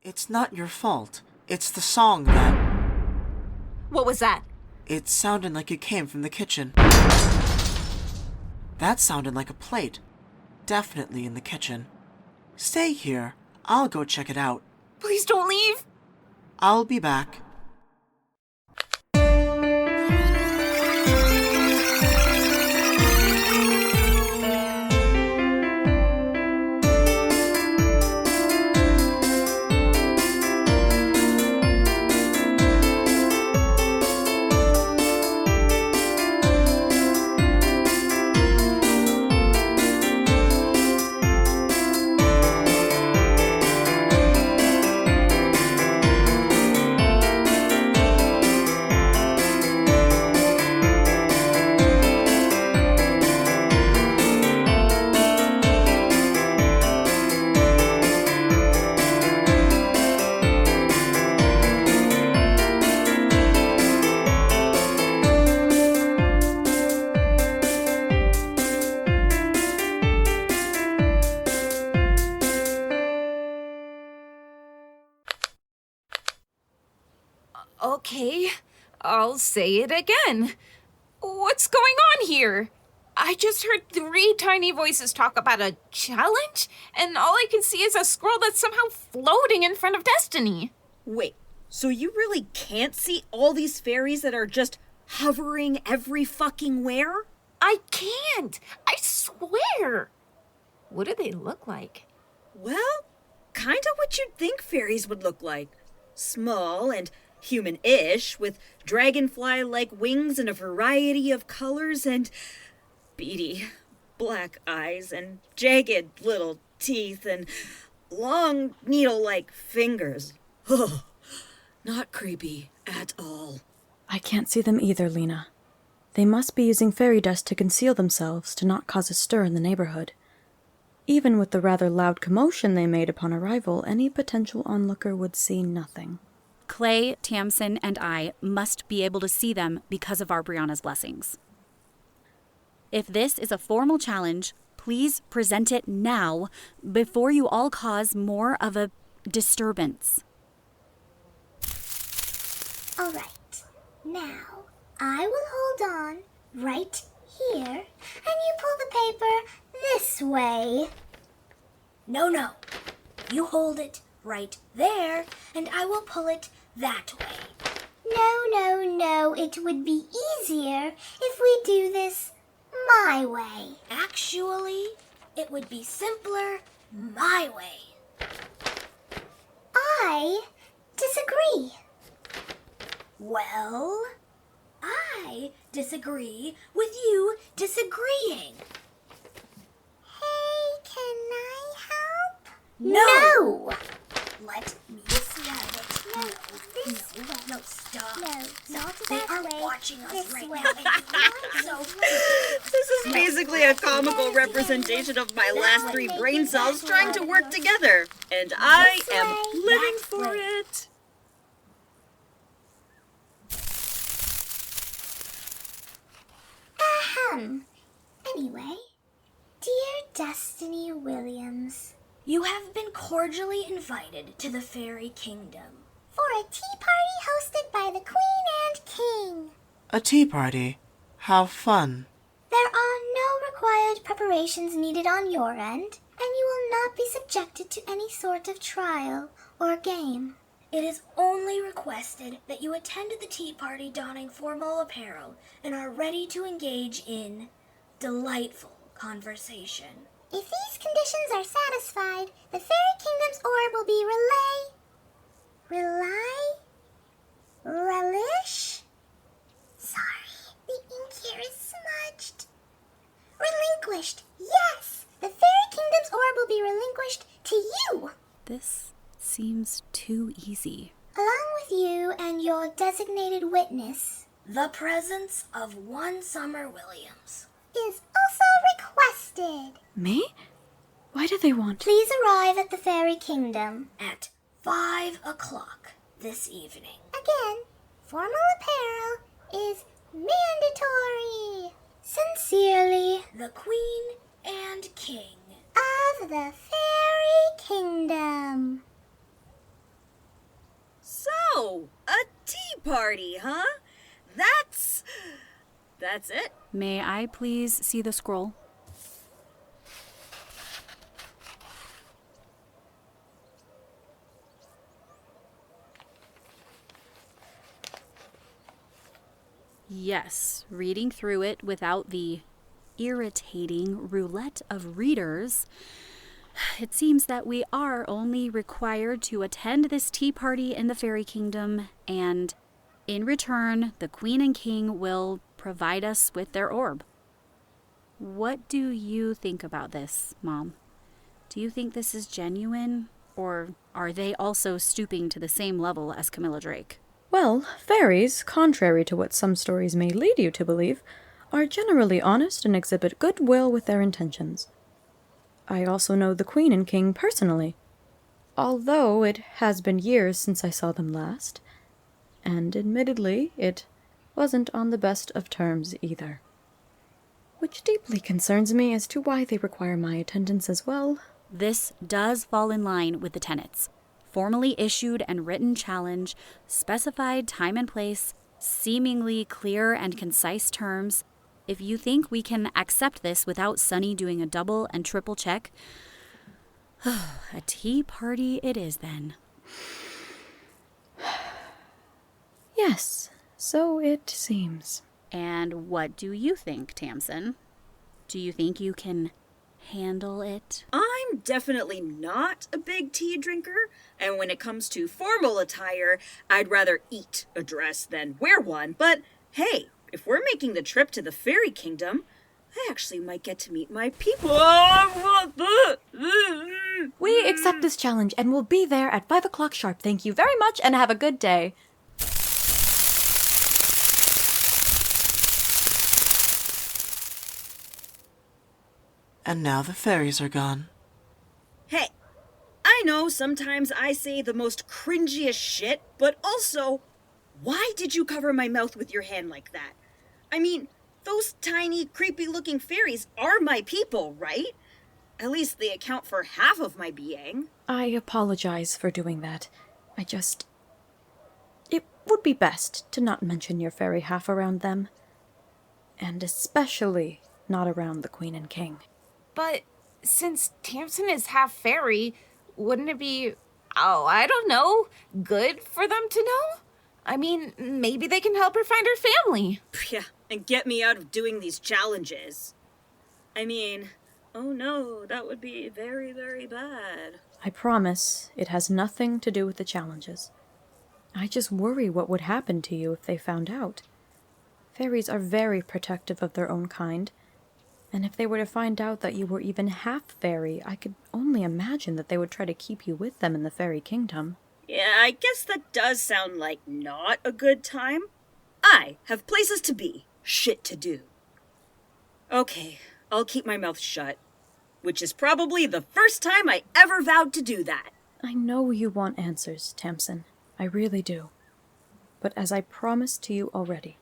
It's not your fault. It's the song that... What was that? It sounded like it came from the kitchen. That sounded like a plate. Definitely in the kitchen. Stay here. I'll go check it out. Please don't leave. I'll be back. Okay, I'll say it again. What's going on here? I just heard 3 tiny voices talk about a challenge, and all I can see is a squirrel that's somehow floating in front of Destiny. Wait, so you really can't see all these fairies that are just hovering every fucking where? I can't! I swear! What do they look like? Well, kinda what you'd think fairies would look like. Small and human-ish, with dragonfly-like wings and a variety of colors and beady black eyes and jagged little teeth and long needle-like fingers. Oh, not creepy at all. I can't see them either, Lena. They must be using fairy dust to conceal themselves to not cause a stir in the neighborhood. Even with the rather loud commotion they made upon arrival, any potential onlooker would see nothing. Clay, Tamsin, and I must be able to see them because of our Breanna's blessings. If this is a formal challenge, please present it now before you all cause more of a disturbance. All right. Now, I will hold on right here, and you pull the paper this way. No. You hold it right there, and I will pull it that way. No. It would be easier if we do this my way. Actually, it would be simpler my way. I disagree. Well, I disagree with you disagreeing. Hey, can I help? No! Let me slide it. No, stop. No, not They that are way. watching us This right way. now. This is basically a comical representation of my last 3 brain cells trying to work together. And I am living for it. Anyway, dear Destiny Williams, you have been cordially invited to the Fairy Kingdom for a tea party hosted by the Queen and King. A tea party? How fun. There are no required preparations needed on your end, and you will not be subjected to any sort of trial or game. It is only requested that you attend the tea party donning formal apparel and are ready to engage in delightful conversation. If these conditions are satisfied, the Fairy Kingdom's orb will be relish? Sorry, the ink here is smudged. Relinquished, yes! The Fairy Kingdom's orb will be relinquished to you! This seems too easy. Along with you and your designated witness, the presence of one Summer Williams is also requested. Me? Why do they want... Please arrive at the Fairy Kingdom at 5 o'clock this evening. Again, formal apparel is mandatory. Sincerely, the Queen and King of the Fairy Kingdom. party, huh? That's it. May I please see the scroll? Yes, reading through it without the irritating roulette of readers, it seems that we are only required to attend this tea party in the fairy kingdom, and in return, the queen and king will provide us with their orb. What do you think about this, Mom? Do you think this is genuine, or are they also stooping to the same level as Camilla Drake? Well, fairies, contrary to what some stories may lead you to believe, are generally honest and exhibit goodwill with their intentions. I also know the Queen and King personally, although it has been years since I saw them last, and admittedly, it wasn't on the best of terms either. Which deeply concerns me as to why they require my attendance as well. This does fall in line with the tenets. Formally issued and written challenge, specified time and place, seemingly clear and concise terms. If you think we can accept this without Sunny doing a double and triple check, a tea party it is then. Yes, so it seems. And what do you think, Tamsin? Do you think you can handle it? I'm definitely not a big tea drinker, and when it comes to formal attire, I'd rather eat a dress than wear one, but hey, if we're making the trip to the fairy kingdom, I actually might get to meet my people. We accept this challenge and will be there at 5 o'clock sharp. Thank you very much and have a good day. And now the fairies are gone. Hey, I know sometimes I say the most cringiest shit, but also, why did you cover my mouth with your hand like that? I mean, those tiny, creepy-looking fairies are my people, right? At least they account for half of my being. I apologize for doing that. It would be best to not mention your fairy half around them. And especially not around the Queen and King. But since Tamsin is half fairy, wouldn't it be, I don't know, good for them to know? I mean, maybe they can help her find her family. Yeah, and get me out of doing these challenges. I mean, oh no, that would be very, very bad. I promise it has nothing to do with the challenges. I just worry what would happen to you if they found out. Fairies are very protective of their own kind, and if they were to find out that you were even half fairy, I could only imagine that they would try to keep you with them in the fairy kingdom. Yeah, I guess that does sound like not a good time. I have places to be, shit to do. Okay, I'll keep my mouth shut, which is probably the first time I ever vowed to do that. I know you want answers, Tamsin. I really do. But as I promised to you already,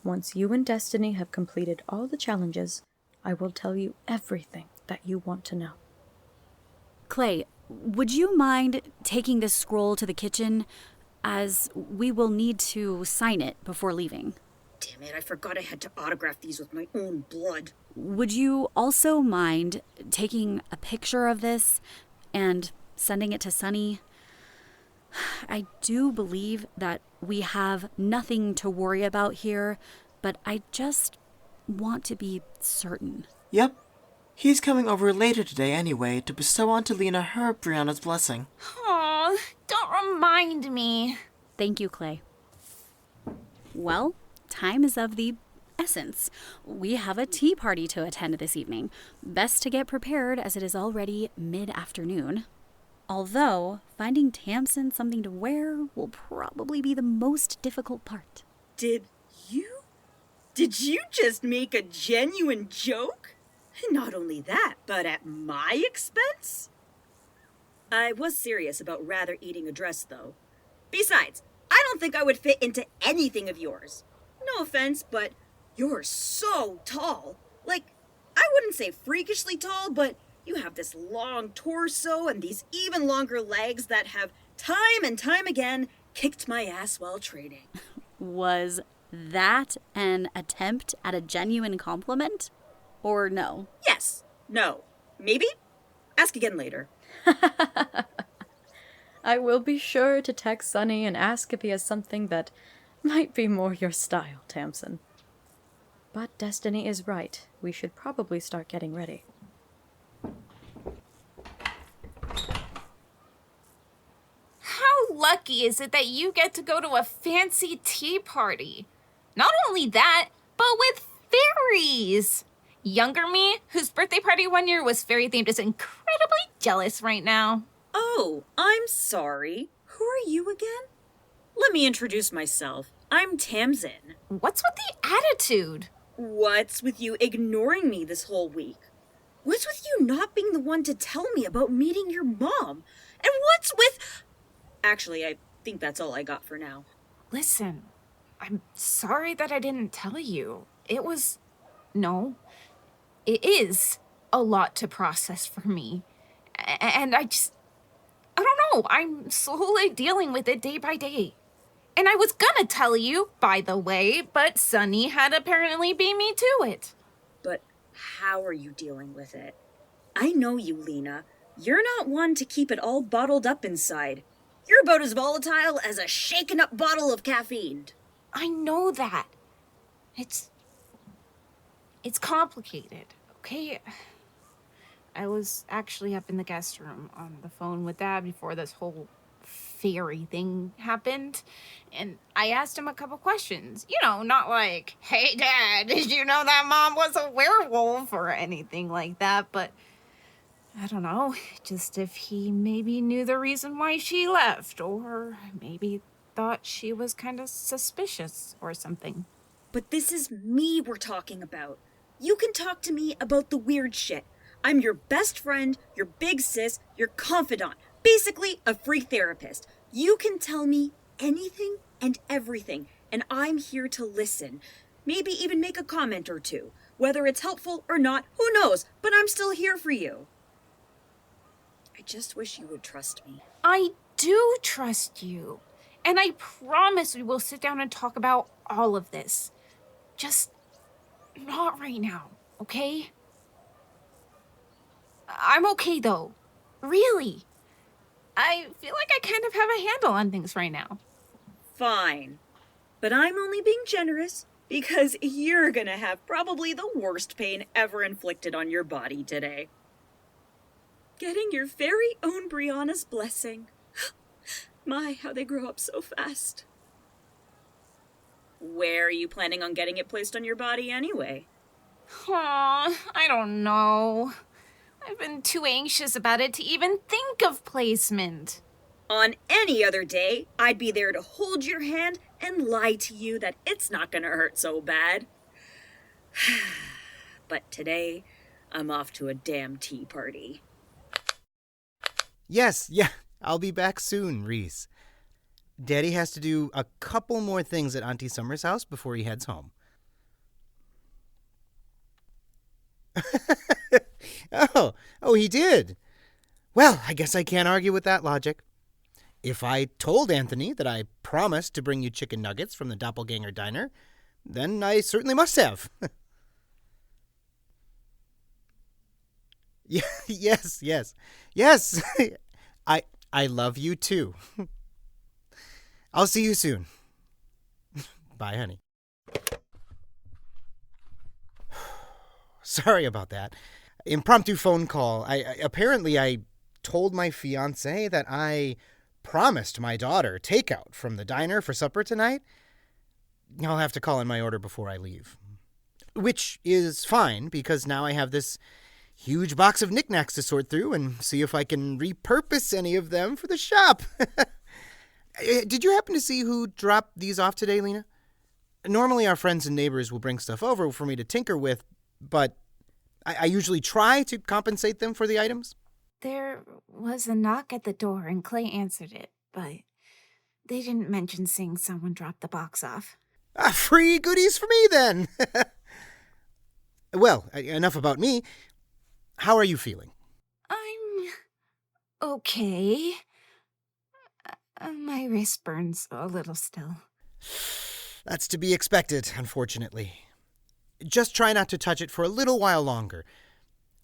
once you and Destiny have completed all the challenges, I will tell you everything that you want to know. Clay, would you mind taking this scroll to the kitchen, as we will need to sign it before leaving? Damn it, I forgot I had to autograph these with my own blood. Would you also mind taking a picture of this and sending it to Sunny? I do believe that we have nothing to worry about here, but I just want to be certain. Yep. He's coming over later today anyway to bestow onto Lena her Breanna's blessing. Aw, don't remind me. Thank you, Clay. Well, time is of the essence. We have a tea party to attend this evening. Best to get prepared as it is already mid-afternoon. Although, finding Tamsin something to wear will probably be the most difficult part. Did you just make a genuine joke? Not only that, but at my expense? I was serious about rather eating a dress, though. Besides, I don't think I would fit into anything of yours. No offense, but you're so tall. Like, I wouldn't say freakishly tall, but you have this long torso and these even longer legs that have time and time again kicked my ass while training. Was that an attempt at a genuine compliment? Or no? Yes. No. Maybe? Ask again later. I will be sure to text Sunny and ask if he has something that might be more your style, Tamsin. But Destiny is right. We should probably start getting ready. How lucky is it that you get to go to a fancy tea party? Not only that, but with fairies! Younger me, whose birthday party one year was fairy themed, is incredibly jealous right now. Oh, I'm sorry. Who are you again? Let me introduce myself. I'm Tamsin. What's with the attitude? What's with you ignoring me this whole week? What's with you not being the one to tell me about meeting your mom? And what's with... Actually, I think that's all I got for now. Listen, I'm sorry that I didn't tell you. It is a lot to process for me. And I don't know, I'm slowly dealing with it day by day. And I was gonna tell you, by the way, but Sunny had apparently beat me to it. But how are you dealing with it? I know you, Lena. You're not one to keep it all bottled up inside. You're about as volatile as a shaken up bottle of caffeine. I know that. It's complicated, okay? I was actually up in the guest room on the phone with Dad before this whole fairy thing happened, and I asked him a couple questions. You know, not like, hey Dad, did you know that Mom was a werewolf or anything like that, but I don't know, just if he maybe knew the reason why she left, or maybe thought she was kind of suspicious or something. But this is me we're talking about. You can talk to me about the weird shit. I'm your best friend, your big sis, your confidant, basically a free therapist. You can tell me anything and everything, and I'm here to listen. Maybe even make a comment or two. Whether it's helpful or not, who knows, but I'm still here for you. I just wish you would trust me. I do trust you, and I promise we will sit down and talk about all of this. Just not right now, okay? I'm okay, though. Really. I feel like I kind of have a handle on things right now. Fine. But I'm only being generous because you're gonna have probably the worst pain ever inflicted on your body today. Getting your very own Breanna's blessing. My, how they grow up so fast. Where are you planning on getting it placed on your body anyway? Aw, I don't know. I've been too anxious about it to even think of placement. On any other day, I'd be there to hold your hand and lie to you that it's not gonna hurt so bad. But today, I'm off to a damn tea party. Yes, I'll be back soon, Reese. Daddy has to do a couple more things at Auntie Summer's house before he heads home. Oh, he did. Well, I guess I can't argue with that logic. If I told Anthony that I promised to bring you chicken nuggets from the Doppelganger Diner, then I certainly must have. Yes. I love you too. I'll see you soon. Bye, honey. Sorry about that. Impromptu phone call. Apparently I told my fiancé that I promised my daughter takeout from the diner for supper tonight. I'll have to call in my order before I leave. Which is fine, because now I have this huge box of knickknacks to sort through and see if I can repurpose any of them for the shop. Did you happen to see who dropped these off today, Lena? Normally our friends and neighbors will bring stuff over for me to tinker with, but I usually try to compensate them for the items. There was a knock at the door and Clay answered it, but they didn't mention seeing someone drop the box off. Free goodies for me, then. Well, enough about me. How are you feeling? I'm okay. My wrist burns a little still. That's to be expected, unfortunately. Just try not to touch it for a little while longer.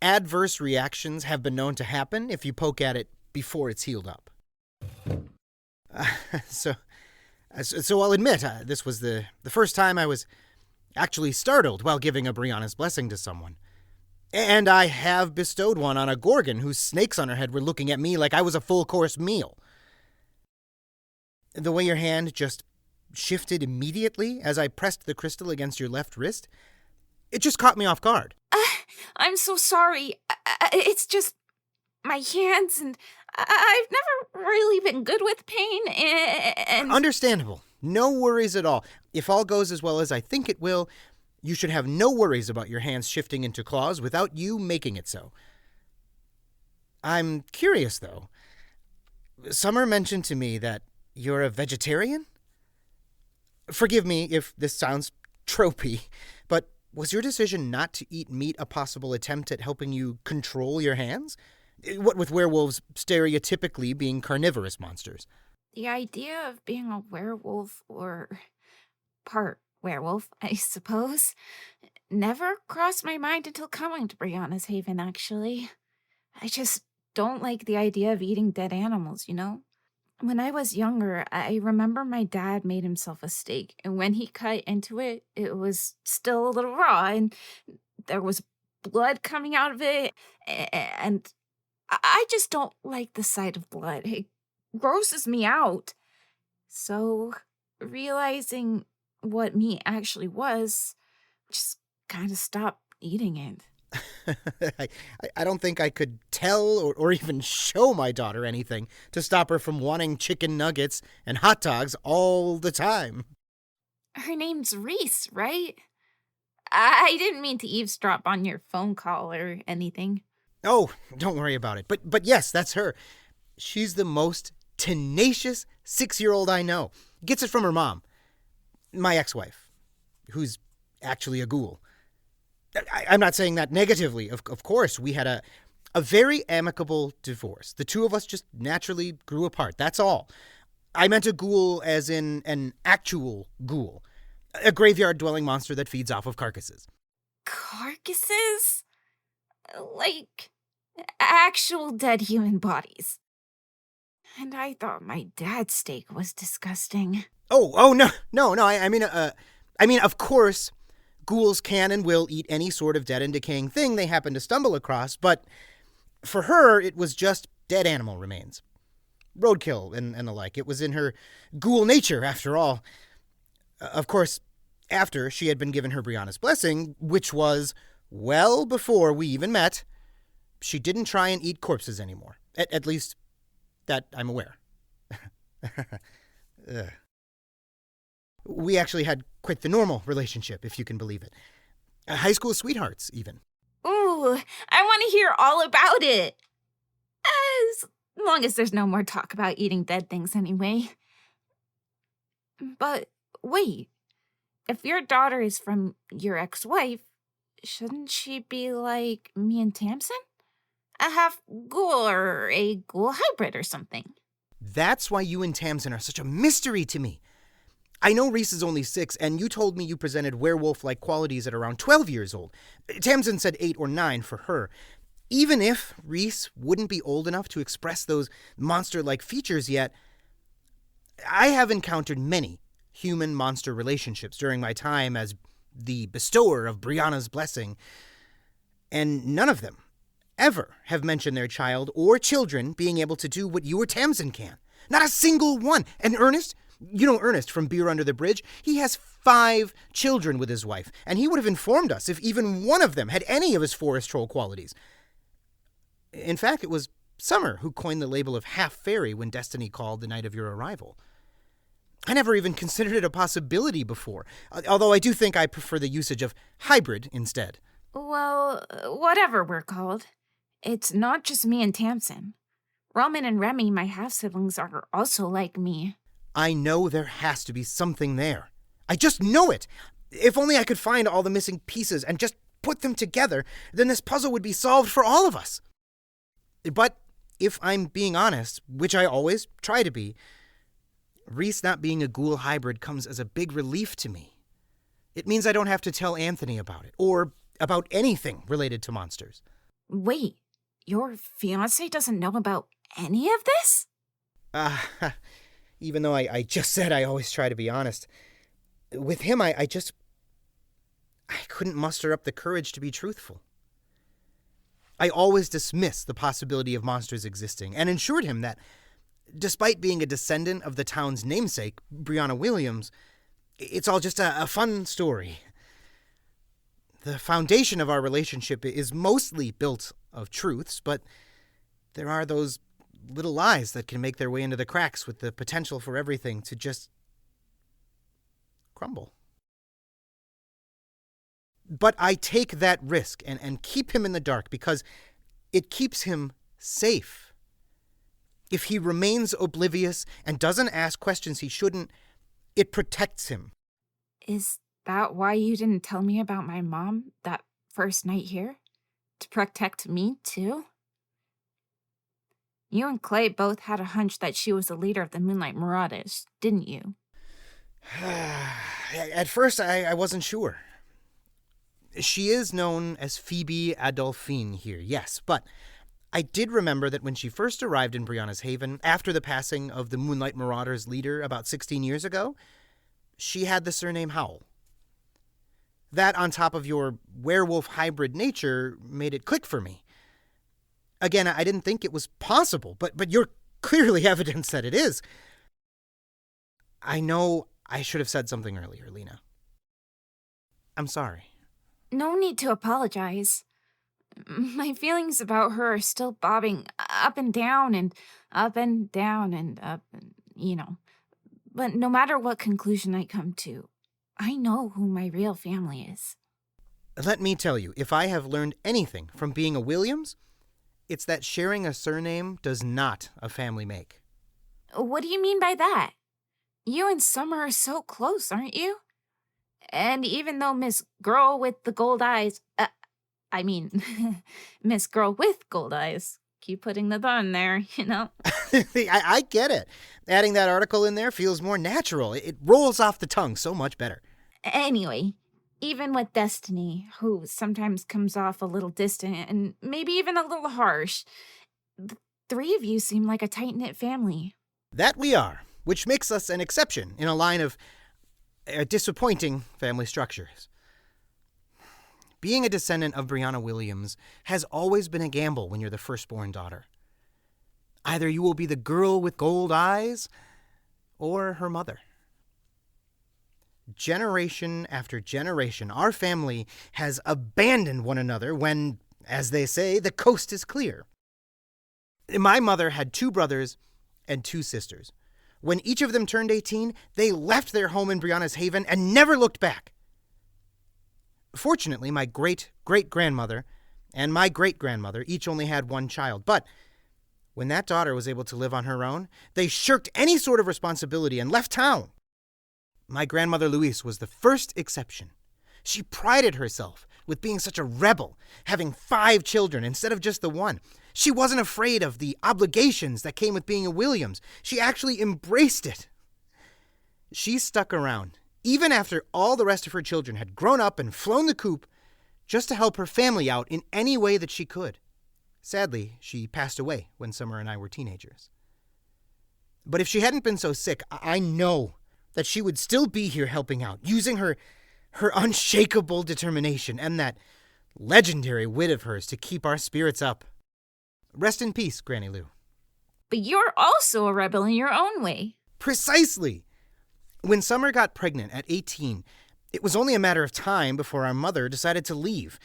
Adverse reactions have been known to happen if you poke at it before it's healed up. So I'll admit, this was the first time I was actually startled while giving a Breanna's blessing to someone. And I have bestowed one on a Gorgon whose snakes on her head were looking at me like I was a full-course meal. The way your hand just shifted immediately as I pressed the crystal against your left wrist, it just caught me off guard. I'm so sorry. It's just my hands, and I've never really been good with pain, and... Understandable. No worries at all. If all goes as well as I think it will, you should have no worries about your hands shifting into claws without you making it so. I'm curious, though. Summer mentioned to me that you're a vegetarian? Forgive me if this sounds tropey, but was your decision not to eat meat a possible attempt at helping you control your hands? What with werewolves stereotypically being carnivorous monsters. The idea of being a werewolf, or part werewolf, I suppose, never crossed my mind until coming to Breanna's Haven, actually. I just don't like the idea of eating dead animals, you know? When I was younger, I remember my dad made himself a steak, and when he cut into it, it was still a little raw, and there was blood coming out of it, and I just don't like the sight of blood. It grosses me out. So, realizing what meat actually was, just kind of stopped eating it. I don't think I could tell or even show my daughter anything to stop her from wanting chicken nuggets and hot dogs all the time. Her name's Reese, right? I didn't mean to eavesdrop on your phone call or anything. Oh, don't worry about it. But yes, that's her. She's the most tenacious 6-year-old I know. Gets it from her mom. My ex-wife, who's actually a ghoul. I'm not saying that negatively. Of course, we had a very amicable divorce. The two of us just naturally grew apart. That's all. I meant a ghoul as in an actual ghoul. A graveyard-dwelling monster that feeds off of carcasses. Carcasses? Like actual dead human bodies. And I thought my dad's steak was disgusting. Oh, no. I mean, of course, ghouls can and will eat any sort of dead and decaying thing they happen to stumble across, but for her, it was just dead animal remains. Roadkill and the like. It was in her ghoul nature, after all. Of course, after she had been given her Breanna's blessing, which was well before we even met, she didn't try and eat corpses anymore. At least, that I'm aware. We actually had quite the normal relationship, if you can believe it. High school sweethearts, even. Ooh, I want to hear all about it. As long as there's no more talk about eating dead things anyway. But wait, if your daughter is from your ex-wife, shouldn't she be like me and Tamsin? A half ghoul or a ghoul hybrid or something. That's why you and Tamsin are such a mystery to me. I know Reese is only 6, and you told me you presented werewolf-like qualities at around 12 years old. Tamsin said 8 or 9 for her. Even if Reese wouldn't be old enough to express those monster-like features yet, I have encountered many human-monster relationships during my time as the bestower of Breanna's blessing, and none of them ever have mentioned their child or children being able to do what you or Tamsin can. Not a single one. And Ernest, you know Ernest from Beer Under the Bridge, he has 5 children with his wife, and he would have informed us if even one of them had any of his forest troll qualities. In fact, it was Summer who coined the label of half-fairy when Destiny called the night of your arrival. I never even considered it a possibility before, although I do think I prefer the usage of hybrid instead. Well, whatever we're called. It's not just me and Tamsin. Roman and Remy, my half-siblings, are also like me. I know there has to be something there. I just know it. If only I could find all the missing pieces and just put them together, then this puzzle would be solved for all of us. But if I'm being honest, which I always try to be, Reese not being a ghoul hybrid comes as a big relief to me. It means I don't have to tell Anthony about it, or about anything related to monsters. Wait, your fiancé doesn't know about any of this? Even though I just said I always try to be honest. With him, I couldn't muster up the courage to be truthful. I always dismissed the possibility of monsters existing and assured him that, despite being a descendant of the town's namesake, Breanna Williams, it's all just a fun story. The foundation of our relationship is mostly built of truths, but there are those little lies that can make their way into the cracks with the potential for everything to just crumble. But I take that risk and keep him in the dark because it keeps him safe. If he remains oblivious and doesn't ask questions he shouldn't, it protects him. Is that why you didn't tell me about my mom that first night here? To protect me, too? You and Clay both had a hunch that she was the leader of the Moonlight Marauders, didn't you? At first, I wasn't sure. She is known as Phoebe Adolphine here, yes, but I did remember that when she first arrived in Breanna's Haven, after the passing of the Moonlight Marauders leader about 16 years ago, she had the surname Howell. That, on top of your werewolf hybrid nature, made it click for me. Again, I didn't think it was possible, but you're clearly evidence that it is. I know I should have said something earlier, Lena. I'm sorry. No need to apologize. My feelings about her are still bobbing up and down and up and down and up, and, But no matter what conclusion I come to, I know who my real family is. Let me tell you, if I have learned anything from being a Williams, it's that sharing a surname does not a family make. What do you mean by that? You and Summer are so close, aren't you? And even though Miss Girl with the gold eyes, Miss Girl with gold eyes, keep putting the "the" there, I get it. Adding that article in there feels more natural. It rolls off the tongue so much better. Anyway, even with Destiny, who sometimes comes off a little distant and maybe even a little harsh, the three of you seem like a tight-knit family. That we are, which makes us an exception in a line of disappointing family structures. Being a descendant of Breanna Williams has always been a gamble when you're the firstborn daughter. Either you will be the girl with gold eyes or her mother. Generation after generation, our family has abandoned one another when, as they say, the coast is clear. My mother had 2 brothers and 2 sisters. When each of them turned 18, they left their home in Breanna's Haven and never looked back. Fortunately, my great-great-grandmother and my great-grandmother each only had 1 child, but when that daughter was able to live on her own, they shirked any sort of responsibility and left town. My grandmother Louise was the first exception. She prided herself with being such a rebel, having 5 children instead of just the 1. She wasn't afraid of the obligations that came with being a Williams. She actually embraced it. She stuck around, even after all the rest of her children had grown up and flown the coop, just to help her family out in any way that she could. Sadly, she passed away when Summer and I were teenagers. But if she hadn't been so sick, I know that she would still be here helping out, using her unshakable determination and that legendary wit of hers to keep our spirits up. Rest in peace, Granny Lou. But you're also a rebel in your own way. Precisely. When Summer got pregnant at 18, it was only a matter of time before our mother decided to leave.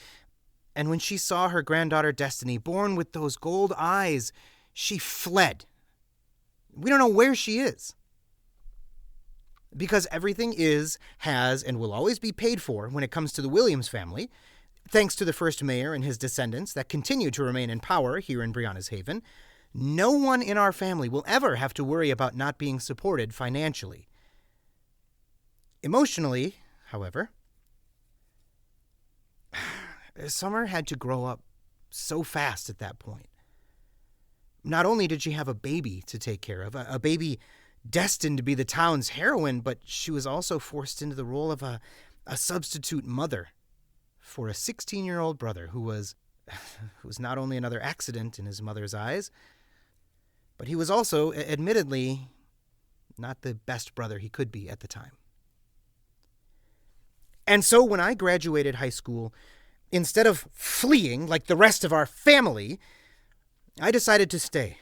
And when she saw her granddaughter Destiny born with those gold eyes, she fled. We don't know where she is. Because everything is, has, and will always be paid for when it comes to the Williams family, thanks to the first mayor and his descendants that continue to remain in power here in Breanna's Haven, no one in our family will ever have to worry about not being supported financially. Emotionally, however, Summer had to grow up so fast at that point. Not only did she have a baby to take care of, a baby destined to be the town's heroine, but she was also forced into the role of a substitute mother for a 16-year-old brother who was not only another accident in his mother's eyes, but he was also, admittedly, not the best brother he could be at the time. And so when I graduated high school, instead of fleeing like the rest of our family, I decided to stay.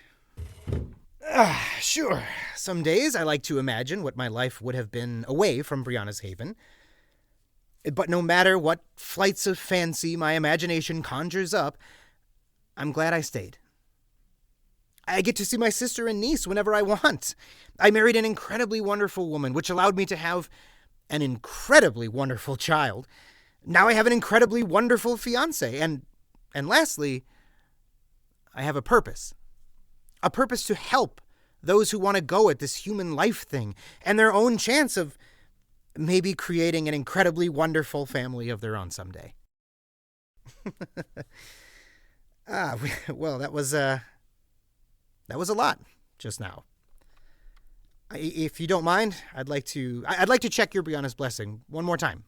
Sure, some days I like to imagine what my life would have been away from Breanna's Haven. But no matter what flights of fancy my imagination conjures up, I'm glad I stayed. I get to see my sister and niece whenever I want. I married an incredibly wonderful woman, which allowed me to have an incredibly wonderful child. Now I have an incredibly wonderful fiancé. And lastly, I have a purpose. A purpose to help those who want to go at this human life thing and their own chance of maybe creating an incredibly wonderful family of their own someday. Well, that was a lot just now. If you don't mind, I'd like to check your Breanna's blessing one more time,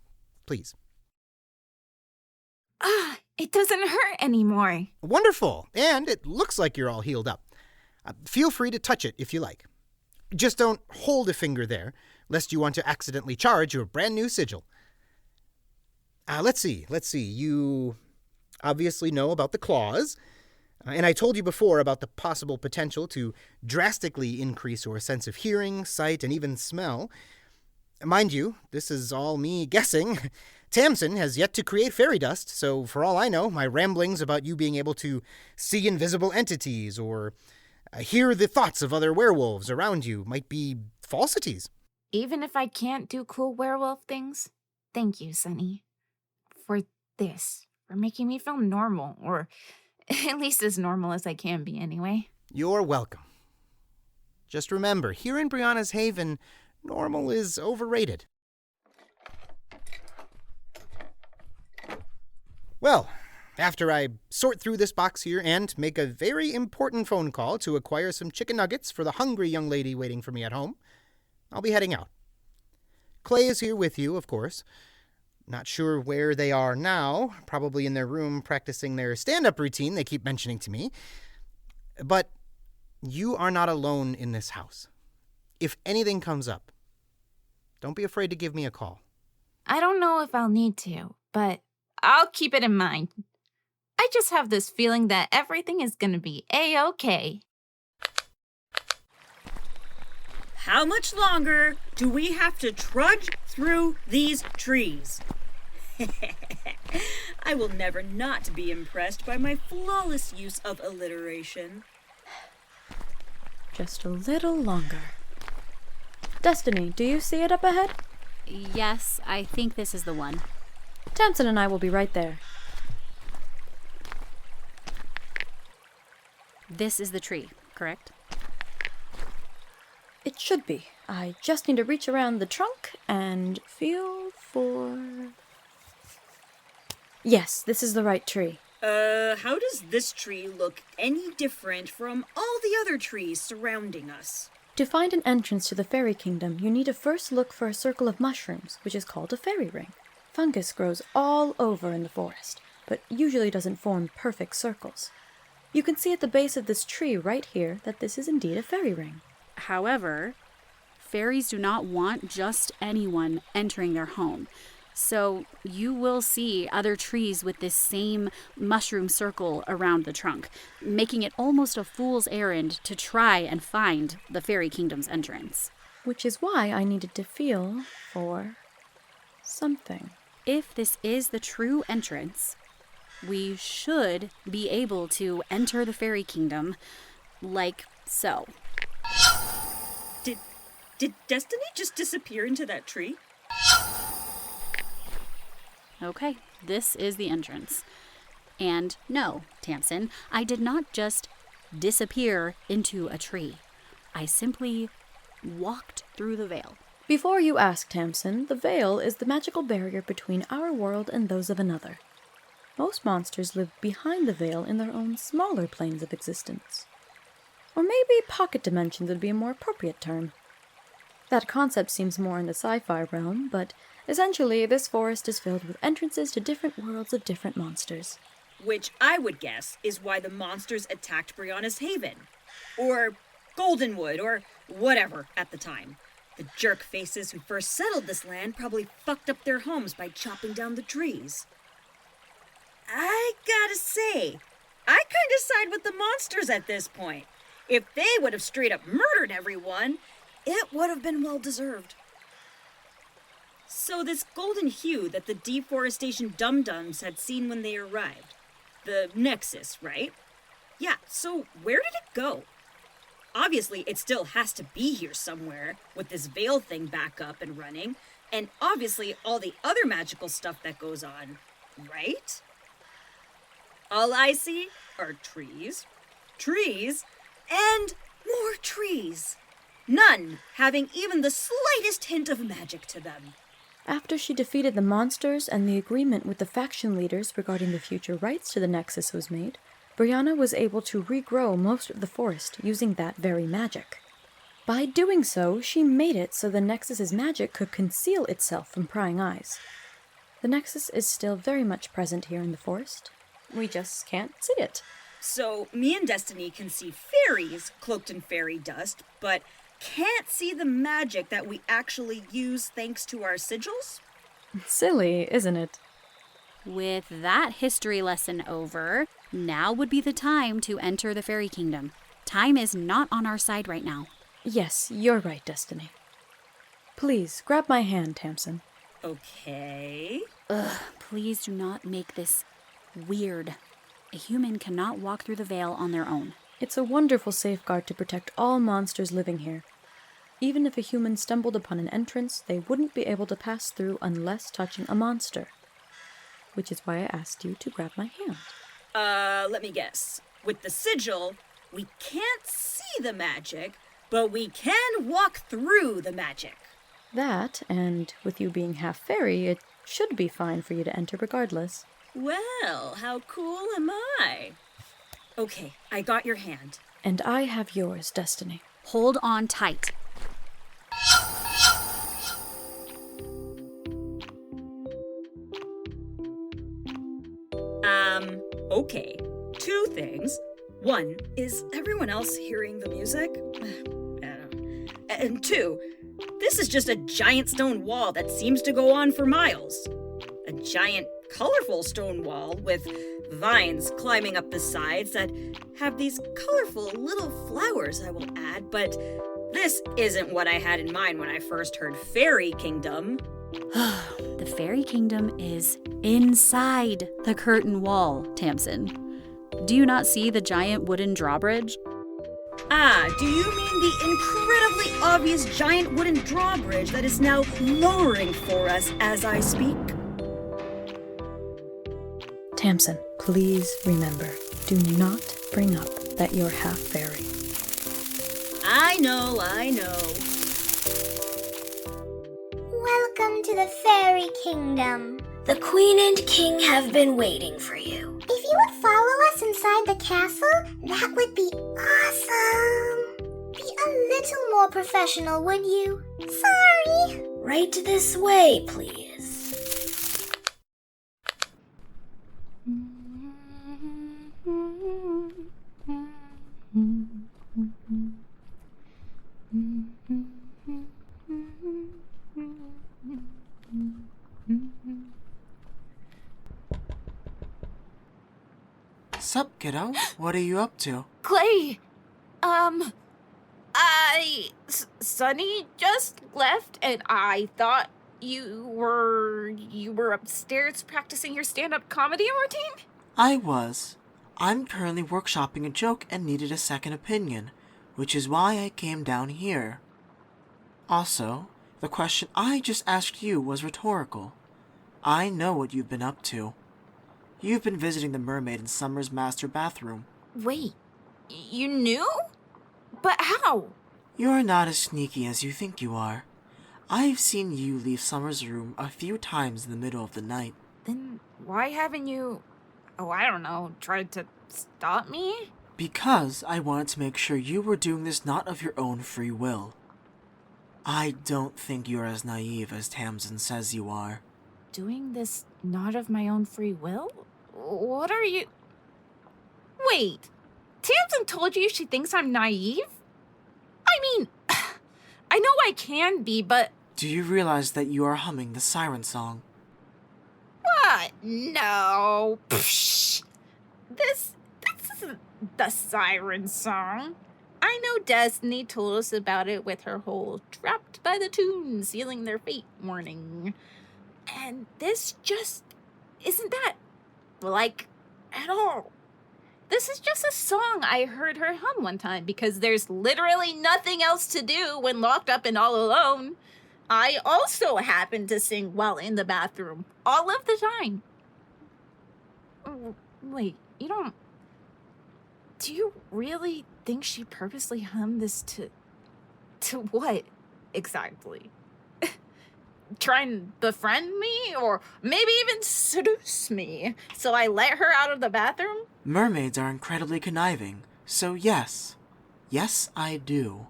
please. It doesn't hurt anymore. Wonderful, and it looks like you're all healed up. Feel free to touch it if you like. Just don't hold a finger there, lest you want to accidentally charge your brand new sigil. Let's see. You obviously know about the claws, and I told you before about the possible potential to drastically increase your sense of hearing, sight, and even smell. Mind you, this is all me guessing. Tamsin has yet to create fairy dust, so for all I know, my ramblings about you being able to see invisible entities or hear the thoughts of other werewolves around you might be falsities. Even if I can't do cool werewolf things, thank you, Sunny, for this, for making me feel normal, or at least as normal as I can be anyway. You're welcome. Just remember, here in Breanna's Haven, normal is overrated. Well, after I sort through this box here and make a very important phone call to acquire some chicken nuggets for the hungry young lady waiting for me at home, I'll be heading out. Clay is here with you, of course. Not sure where they are now, probably in their room practicing their stand-up routine they keep mentioning to me. But you are not alone in this house. If anything comes up, don't be afraid to give me a call. I don't know if I'll need to, but I'll keep it in mind. I just have this feeling that everything is going to be A-okay. How much longer do we have to trudge through these trees? I will never not be impressed by my flawless use of alliteration. Just a little longer. Destiny, do you see it up ahead? Yes, I think this is the one. Tamsin and I will be right there. This is the tree, correct? It should be. I just need to reach around the trunk and feel for... Yes, this is the right tree. How does this tree look any different from all the other trees surrounding us? To find an entrance to the fairy kingdom, you need to first look for a circle of mushrooms, which is called a fairy ring. Fungus grows all over in the forest, but usually doesn't form perfect circles. You can see at the base of this tree right here that this is indeed a fairy ring. However, fairies do not want just anyone entering their home. So you will see other trees with this same mushroom circle around the trunk, making it almost a fool's errand to try and find the fairy kingdom's entrance. Which is why I needed to feel for something. If this is the true entrance, we should be able to enter the fairy kingdom like so. Did Destiny just disappear into that tree? Okay, this is the entrance. And no, Tamsin, I did not just disappear into a tree. I simply walked through the veil. Before you ask, Tamsin, the veil is the magical barrier between our world and those of another. Most monsters live behind the veil in their own smaller planes of existence. Or maybe pocket dimensions would be a more appropriate term. That concept seems more in the sci-fi realm, but essentially this forest is filled with entrances to different worlds of different monsters. Which I would guess is why the monsters attacked Breanna's Haven. Or Goldenwood, or whatever at the time. The jerk faces who first settled this land probably fucked up their homes by chopping down the trees. I gotta say, I kinda side with the monsters at this point. If they would have straight up murdered everyone, it would have been well deserved. So this golden hue that the deforestation dum-dums had seen when they arrived. The Nexus, right? Yeah, so where did it go? Obviously, it still has to be here somewhere, with this veil thing back up and running, and obviously all the other magical stuff that goes on, right? All I see are trees, and more trees. None having even the slightest hint of magic to them. After she defeated the monsters and the agreement with the faction leaders regarding the future rights to the Nexus was made, Breanna was able to regrow most of the forest using that very magic. By doing so, she made it so the Nexus's magic could conceal itself from prying eyes. The Nexus is still very much present here in the forest. We just can't see it. So me and Destiny can see fairies cloaked in fairy dust, but can't see the magic that we actually use thanks to our sigils? Silly, isn't it? With that history lesson over, now would be the time to enter the fairy kingdom. Time is not on our side right now. Yes, you're right, Destiny. Please, grab my hand, Tamsin. Okay. Please do not make this weird. A human cannot walk through the veil on their own. It's a wonderful safeguard to protect all monsters living here. Even if a human stumbled upon an entrance, they wouldn't be able to pass through unless touching a monster. Which is why I asked you to grab my hand. Let me guess. With the sigil, we can't see the magic, but we can walk through the magic. That, and with you being half fairy, it should be fine for you to enter regardless. Well, how cool am I? Okay, I got your hand. And I have yours, Destiny. Hold on tight. Okay. 2 things. One, is everyone else hearing the music? And 2, this is just a giant stone wall that seems to go on for miles. A giant, colorful stone wall with vines climbing up the sides that have these colorful little flowers, I will add, but this isn't what I had in mind when I first heard Fairy Kingdom. The fairy kingdom is inside the curtain wall, Tamsin. Do you not see the giant wooden drawbridge? Ah, do you mean the incredibly obvious giant wooden drawbridge that is now lowering for us as I speak? Tamsin, please remember, do not bring up that you're half fairy. I know. Welcome to the Fairy Kingdom. The Queen and King have been waiting for you. If you would follow us inside the castle, that would be awesome. Be a little more professional, would you? Sorry. Right this way, please. Sup, kiddo? What are you up to? Clay, Sunny just left, and I thought you were upstairs practicing your stand-up comedy routine? I was. I'm currently workshopping a joke and needed a second opinion, which is why I came down here. Also, the question I just asked you was rhetorical. I know what you've been up to. You've been visiting the mermaid in Summer's master bathroom. Wait, you knew? But how? You're not as sneaky as you think you are. I've seen you leave Summer's room a few times in the middle of the night. Then why haven't you, I don't know, tried to stop me? Because I wanted to make sure you were doing this not of your own free will. I don't think you're as naive as Tamsin says you are. Doing this not of my own free will? What are you... Wait, Tamsin told you she thinks I'm naive? I mean, I know I can be, but... Do you realize that you are humming the siren song? What? No. Psh. This isn't the siren song. I know Destiny told us about it with her whole trapped by the tune, sealing their fate warning. And this just isn't that, like, at all. This is just a song I heard her hum one time because there's literally nothing else to do when locked up and all alone. I also happen to sing while in the bathroom, all of the time. Wait, you don't... Do you really think she purposely hummed this to what, exactly? Try and befriend me? Or maybe even seduce me? So I let her out of the bathroom? Mermaids are incredibly conniving, so yes. Yes, I do.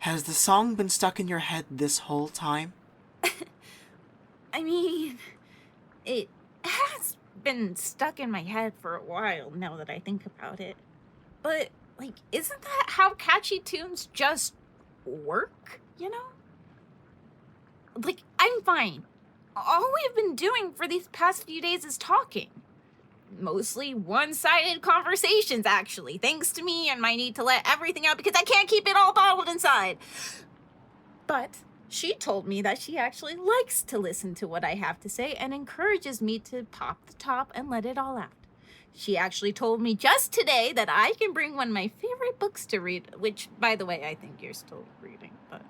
Has the song been stuck in your head this whole time? I mean, it has been stuck in my head for a while now that I think about it. But, like, isn't that how catchy tunes just work, you know? Like, I'm fine. All we've been doing for these past few days is talking. Mostly one-sided conversations, actually, thanks to me and my need to let everything out because I can't keep it all bottled inside. But she told me that she actually likes to listen to what I have to say and encourages me to pop the top and let it all out. She actually told me just today that I can bring one of my favorite books to read, which, by the way, I think you're still reading, but...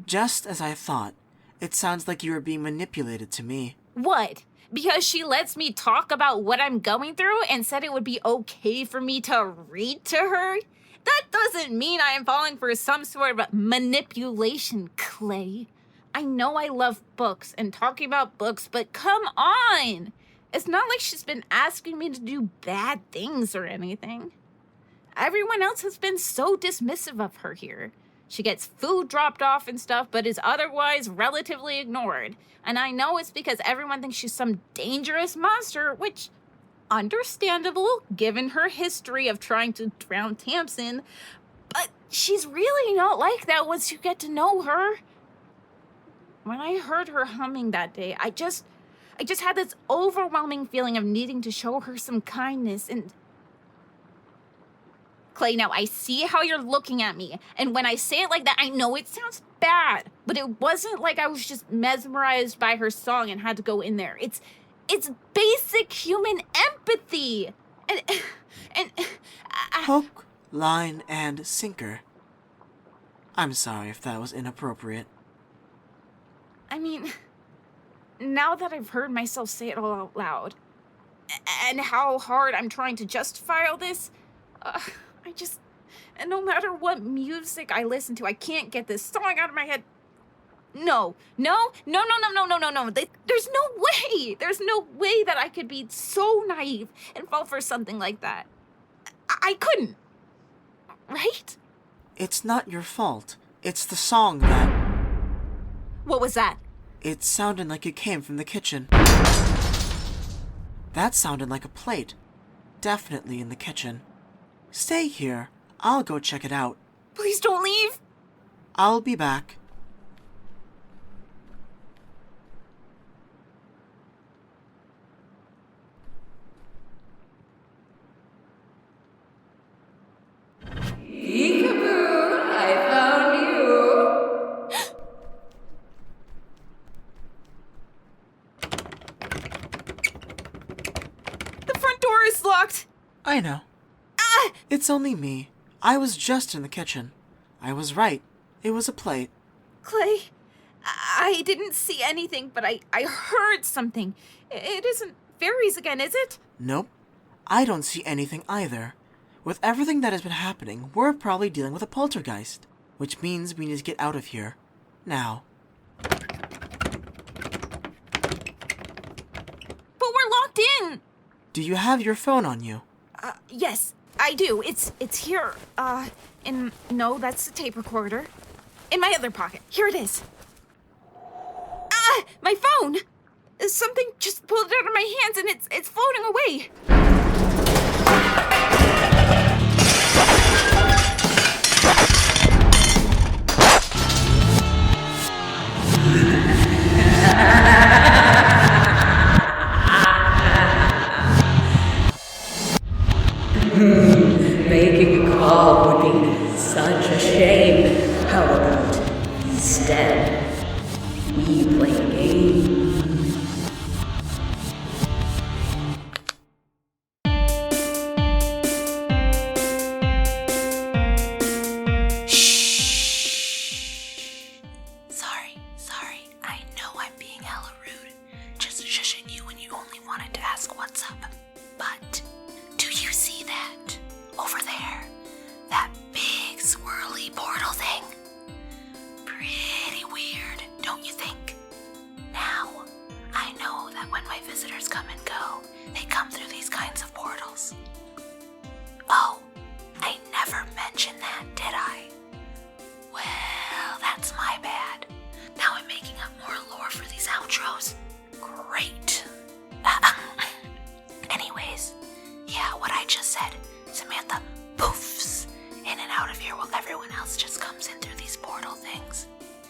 Just as I thought. It sounds like you are being manipulated to me. What? Because she lets me talk about what I'm going through and said it would be okay for me to read to her? That doesn't mean I am falling for some sort of manipulation, Clay. I know I love books and talking about books, but come on! It's not like she's been asking me to do bad things or anything. Everyone else has been so dismissive of her here. She gets food dropped off and stuff, but is otherwise relatively ignored. And I know it's because everyone thinks she's some dangerous monster, which, understandable, given her history of trying to drown Tamsin. But she's really not like that once you get to know her. When I heard her humming that day, I just had this overwhelming feeling of needing to show her some kindness and... Clay, now I see how you're looking at me, and when I say it like that, I know it sounds bad, but it wasn't like I was just mesmerized by her song and had to go in there. It's basic human empathy, and Hook, line, and sinker. I'm sorry if that was inappropriate. I mean, now that I've heard myself say it all out loud, and how hard I'm trying to justify all this, and no matter what music I listen to, I can't get this song out of my head. No. There's no way that I could be so naive and fall for something like that. I couldn't. Right? It's not your fault. It's the song that... What was that? It sounded like it came from the kitchen. That sounded like a plate. Definitely in the kitchen. Stay here. I'll go check it out. Please don't leave. I'll be back. Peekaboo, I found you. The front door is locked. I know. It's only me. I was just in the kitchen. I was right. It was a plate. Clay, I didn't see anything, but I heard something. It isn't fairies again, is it? Nope. I don't see anything either. With everything that has been happening, we're probably dealing with a poltergeist, which means we need to get out of here. Now. But we're locked in. Do you have your phone on you? Yes, I do. It's here. And no, that's the tape recorder. in my other pocket. Here it is. Ah, my phone! Something just pulled it out of my hands and it's floating away. Making a call would be such a shame. How about instead we play a game? Sorry. I know I'm being hella rude. Just shushing you when you only wanted to ask what's up. But do you see that? Over there? That big swirly portal thing? Pretty weird, don't you think? Now, I know that when my visitors come and go, they come through these kinds of portals. Oh, I never mentioned that, did I? Well, that's my bad. Now I'm making up more lore for these outros. Great. Anyways, yeah, what I just said. Samantha poofs in and out of here while everyone else just comes in through these portal things.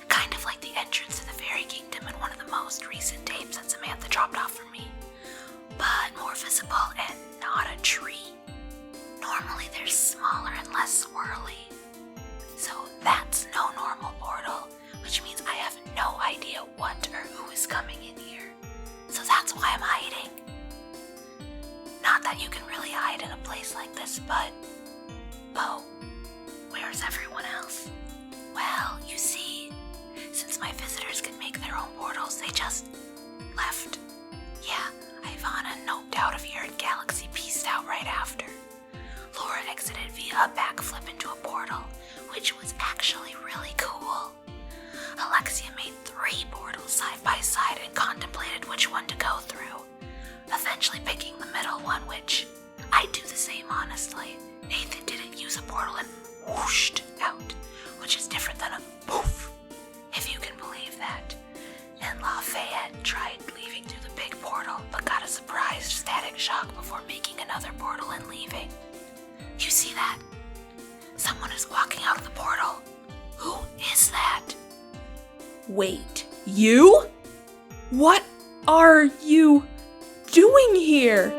Kind of like the entrance to the Fairy Kingdom in one of the most recent tapes that Samantha dropped off for me. But more visible and not a tree. Normally they're smaller and less swirly. So that's no normal portal, which means I have no idea what or who is coming in here. So that's why I'm hiding. Not that you can really hide in a place like this, but... Oh, where's everyone else? Well, you see, since my visitors can make their own portals, they just left. Yeah, Ivana noped out of here and Galaxy pieced out right after. Laura exited via a backflip into a portal, which was actually really cool. Alexia made 3 portals side by side and contemplated which one to go through, eventually picking the middle one, which I'd do the same honestly. Nathan didn't use a portal and whooshed out, which is different than a poof, if you can believe that. And Lafayette tried leaving through the big portal, but got a surprised static shock before making another portal and leaving. You see that? Someone is walking out of the portal. Who is that? Wait, you? What are you doing here?